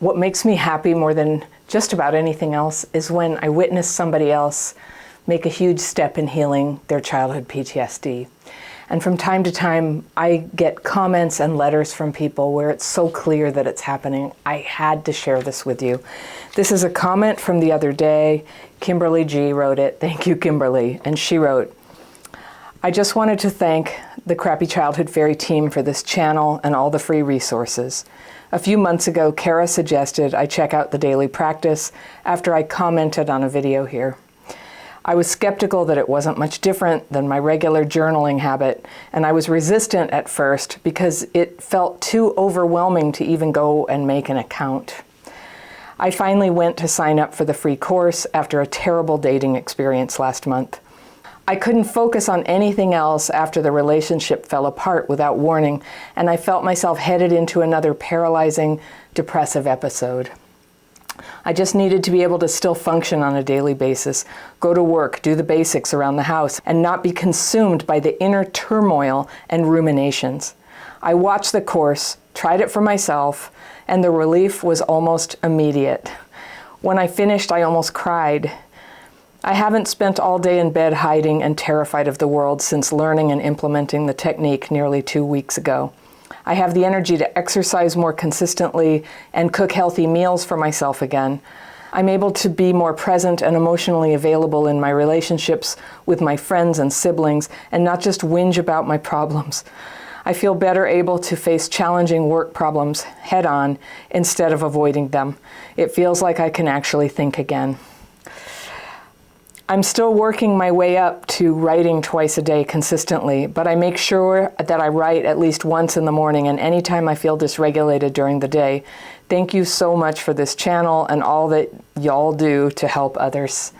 What makes me happy more than just about anything else is when I witness somebody else make a huge step in healing their childhood PTSD. And from time to time, I get comments and letters from people where it's so clear that it's happening. I had to share this with you. This is a comment from the other day. Kimberly G wrote it. Thank you, Kimberly. And she wrote, I just wanted to thank the Crappy Childhood Fairy team for this channel and all the free resources. A few months ago, Kara suggested I check out the daily practice after I commented on a video here. I was skeptical that it wasn't much different than my regular journaling habit, and I was resistant at first because it felt too overwhelming to even go and make an account. I finally went to sign up for the free course after a terrible dating experience last month. I couldn't focus on anything else after the relationship fell apart without warning, and I felt myself headed into another paralyzing, depressive episode. I just needed to be able to still function on a daily basis, go to work, do the basics around the house, and not be consumed by the inner turmoil and ruminations. I watched the course, tried it for myself, and the relief was almost immediate. When I finished, I almost cried. I haven't spent all day in bed hiding and terrified of the world since learning and implementing the technique nearly 2 weeks ago. I have the energy to exercise more consistently and cook healthy meals for myself again. I'm able to be more present and emotionally available in my relationships with my friends and siblings and not just whinge about my problems. I feel better able to face challenging work problems head on instead of avoiding them. It feels like I can actually think again. I'm still working my way up to writing twice a day consistently, but I make sure that I write at least once in the morning and anytime I feel dysregulated during the day. Thank you so much for this channel and all that y'all do to help others.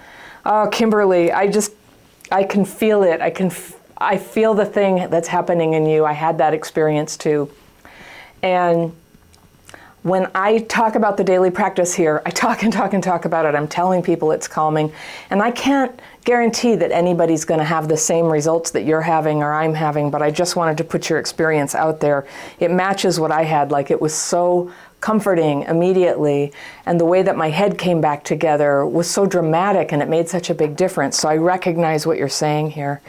Oh, Kimberly, I can feel it. I feel the thing that's happening in you. I had that experience too. And when I talk about the daily practice here, I talk and talk and talk about it. I'm telling people it's calming. And I can't guarantee that anybody's going to have the same results that you're having or I'm having, but I just wanted to put your experience out there. It matches what I had. Like, it was so comforting immediately. And the way that my head came back together was so dramatic, and it made such a big difference. So I recognize what you're saying here.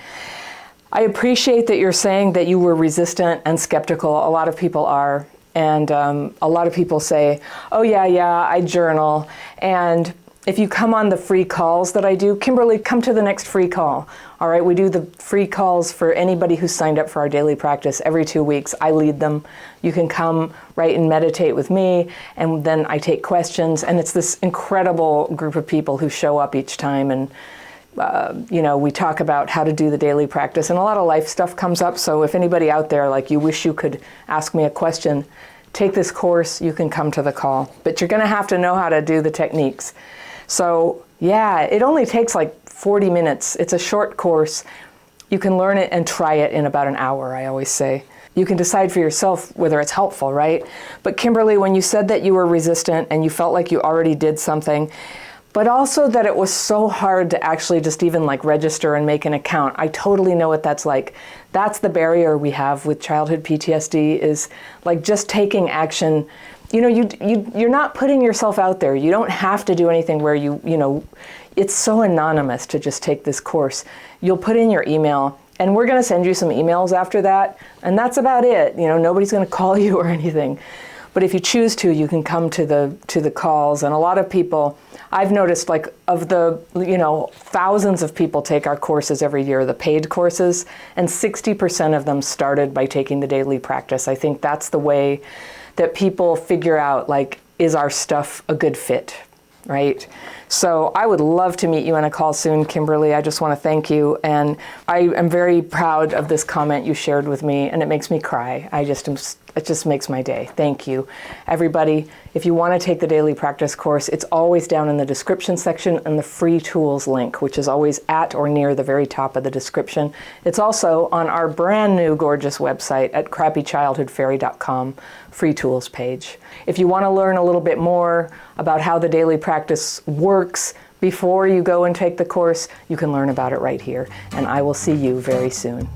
I appreciate that you're saying that you were resistant and skeptical. A lot of people are. And a lot of people say, oh yeah, I journal. And if you come on the free calls that I do, Kimberly, come to the next free call. All right, we do the free calls for anybody who's signed up for our daily practice every 2 weeks. I lead them. You can come, right, and meditate with me, and then I take questions. And it's this incredible group of people who show up each time, and we talk about how to do the daily practice, and a lot of life stuff comes up. So if anybody out there, like, you wish you could ask me a question, take this course, you can come to the call. But you're going to have to know how to do the techniques. So yeah, it only takes like 40 minutes. It's a short course. You can learn it and try it in about an hour, I always say. You can decide for yourself whether it's helpful, right? But Kimberly, when you said that you were resistant and you felt like you already did something, but also that it was so hard to actually just even like register and make an account. I totally know what that's like. That's the barrier we have with childhood PTSD, is like just taking action. You're not putting yourself out there. You don't have to do anything where it's so anonymous to just take this course. You'll put in your email, and we're going to send you some emails after that, and that's about it. Nobody's going to call you or anything. But if you choose to, you can come to the calls. And a lot of people, I've noticed, like, of the, thousands of people take our courses every year, the paid courses, and 60% of them started by taking the daily practice. I think that's the way that people figure out, like, is our stuff a good fit, right? So I would love to meet you on a call soon, Kimberly. I just want to thank you. And I am very proud of this comment you shared with me, and it makes me cry. It just makes my day. Thank you. Everybody, if you want to take the daily practice course, it's always down in the description section and the free tools link, which is always at or near the very top of the description. It's also on our brand new gorgeous website at crappychildhoodfairy.com, free tools page. If you want to learn a little bit more about how the daily practice works before you go and take the course, you can learn about it right here. And I will see you very soon.